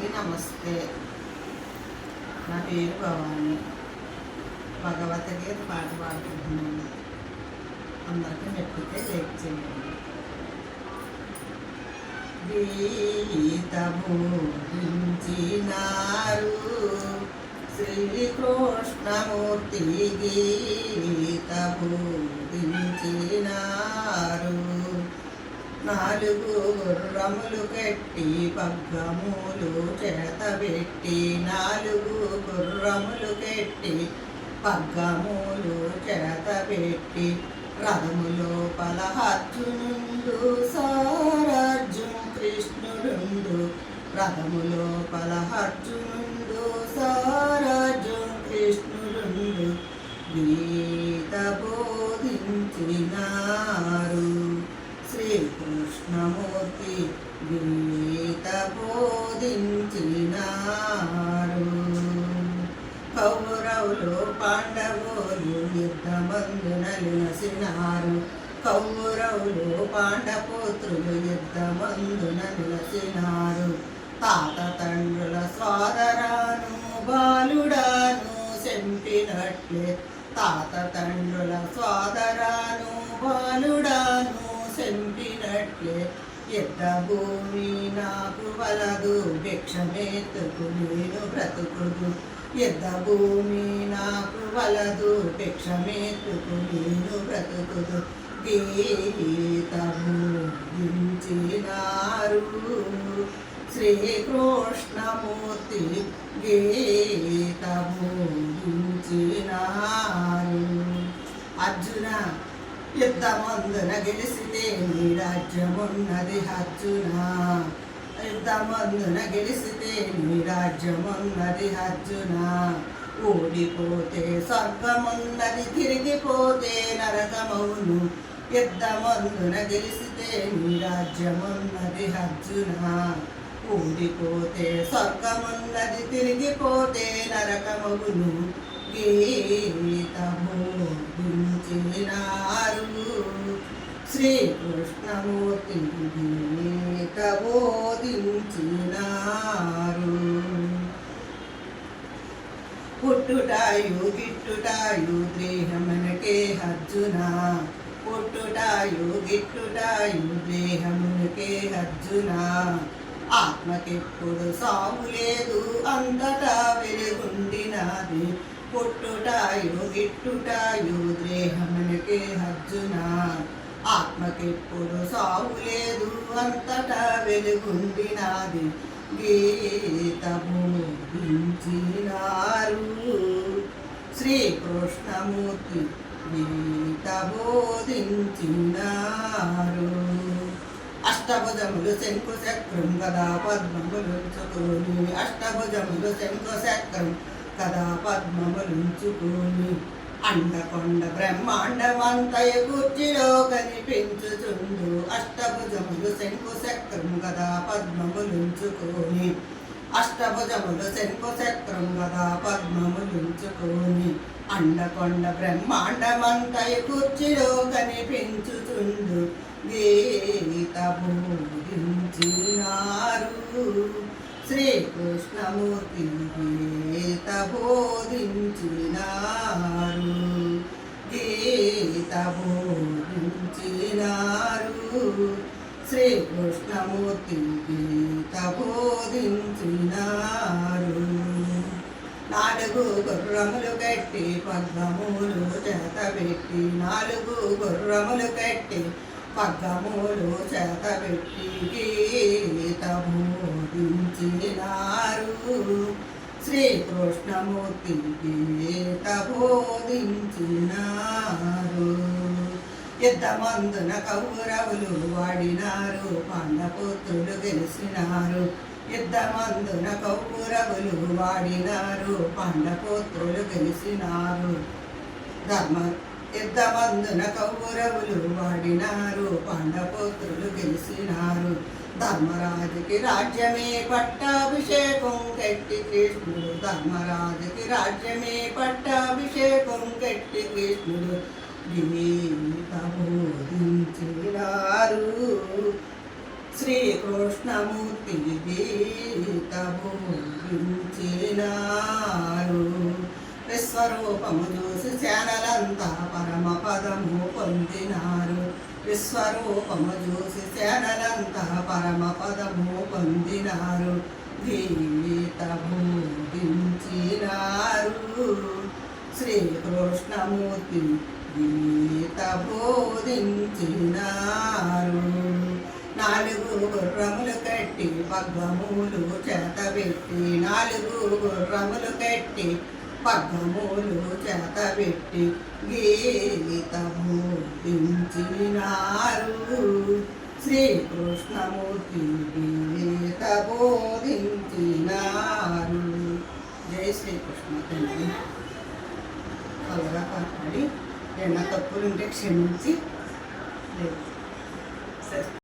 అందరికీ నమస్తే. నా పేరు భవాని. భగవద్గీత పాట పాడుకుంటున్నాను. అందరికీ నచ్చితే లైక్ చేయండి. గీత బోధించినారు శ్రీకృష్ణమూర్తి, గీత బోధించినారు. 4 గుర్రములు కట్టి పగ్గములు చేతబెట్టి, 4 గుర్రములు కట్టి పగ్గములు చేతబెట్టి, రథములో పలహర్జునుండు సారార్జున్ కృష్ణుడుండు, రథములో పలహర్జునుండు సారార్జున్ కృష్ణుడుండు. గీత బోధించినారు శ్రీకృష్ణమూర్తి, గీత బోధించినారు. కౌరవులు పాండవులు యుద్ధమందున నిలసినారు, కౌరవులు పాండపుత్రులు యుద్ధమందున నిలసినారు. తాత తండ్రుల సోదరాను బాలుడాను సెంపినట్లే, తాత తండ్రుల సోదరాను బాలుడాను సెంపినట్లే, యుద్ధ భూమి నాకు వలదు భిక్షమెత్తుకు నేను బ్రతుకుదు, యుద్ధ భూమి నాకు వలదు భిక్షమెత్తుకు నేను బ్రతుకుదు. గీత బోధించినారు శ్రీకృష్ణమూర్తి, గీత బోధించినారు. అర్జున, యుద్ధమందున గెలిసితే నీ రాజ్యమున్నది అర్జున, యుద్ధమందున గెలిసితే నీ రాజ్యమున్నది అర్జున. ఓడిపోతే స్వర్గమున్నది, తిరిగిపోతే నరకమౌను. యుద్ధమందున గెలిసితే నీ రాజ్యమున్నది అర్జున, ఓడిపోతే స్వర్గమున్నది, తిరిగిపోతే నరకమౌను. గీత బోధించినారు శ్రీకృష్ణమూర్తి, గీత బోధించినారు. పుట్టుటాయు గిట్టుటాయు దేహమునకే అర్జున, పుట్టుటాయు గిట్టుటాయు దేహమునకే అర్జున. ఆత్మకెప్పుడు సావు లేదు, అంతటా వెలుగుండినాది. పుట్టుటాయు గిట్టుటాయు దేహమునకే అర్జున, ఆత్మకెప్పుడు సావు లేదు, అంతటా వెలుగుండినాది. గీత బోధించినారు శ్రీకృష్ణమూర్తి, గీత బోధించినారు. అష్టభుజములు శంకు చక్రం గదా పద్మములుంచుకొని, అష్టభుజములు శంకు చక్రం గదా పద్మములుంచుకొని, అండకొండ బ్రహ్మాండమంతయ కుర్చీలో కనిపించుచుండు. అష్టభుజములు శంకు చక్రం గదా పద్మములుంచుకొని, అష్టభుజములు శంకు చక్రం గదా పద్మములుంచుకొని, అండకొండ బ్రహ్మాండమంతయ కుర్చీలో కనిపించుచుండు. గీత బోధించినారు శ్రీకృష్ణమూర్తి, గీత బోధించినారు. గీత బోధించినారు శ్రీకృష్ణమూర్తి, గీత బోధించినారు. 4 గుర్రములు కట్టి పద్మములు చేతబెట్టి, 4 గుర్రములు కట్టి పగ్గములు చేతబెట్టి, గీత బోధించినారు శ్రీకృష్ణమూర్తి, గీత బోధించినారు. యుద్ధమందున కౌరవులు వాడినారు, పాండపుత్రులు గెలిచినారు. యుద్ధమందున కౌరవులు వాడినారు, పాండపుత్రులు గెలిచినారు. యుద్ధమందున కౌరవులు వాడినారు, పాండపుత్రులు గెలిచినారు. ధర్మరాజుకి రాజ్యమే పట్టాభిషేకం కట్టి కృష్ణుడు, ధర్మరాజుకి రాజ్యమే పట్టాభిషేకం కట్టి కృష్ణుడు. గీత బోధించినారు శ్రీకృష్ణమూర్తి గీత బోధించినారు. విశ్వరూపము చూసి సేనలంతా పరమ పదము పొందినారు. విశ్వరూపము చూసి సేనలంతా పరమ పదము పొందినారు. గీత బోధించినారు. శ్రీకృష్ణమూర్తి గీత బోధించినారు. 4 గుర్రములు కట్టి పగ్గములు చేతబెట్టి 4 గుర్రములు కట్టి పగ్గములు చేతబెట్టి గీత బోధించినారు. శ్రీకృష్ణమూర్తి గీత బోధించినారు. జై శ్రీకృష్ణ. తండ్రి త్వరగా కాపాడి ఏమైనా తప్పులుంటే క్షమించి సరే.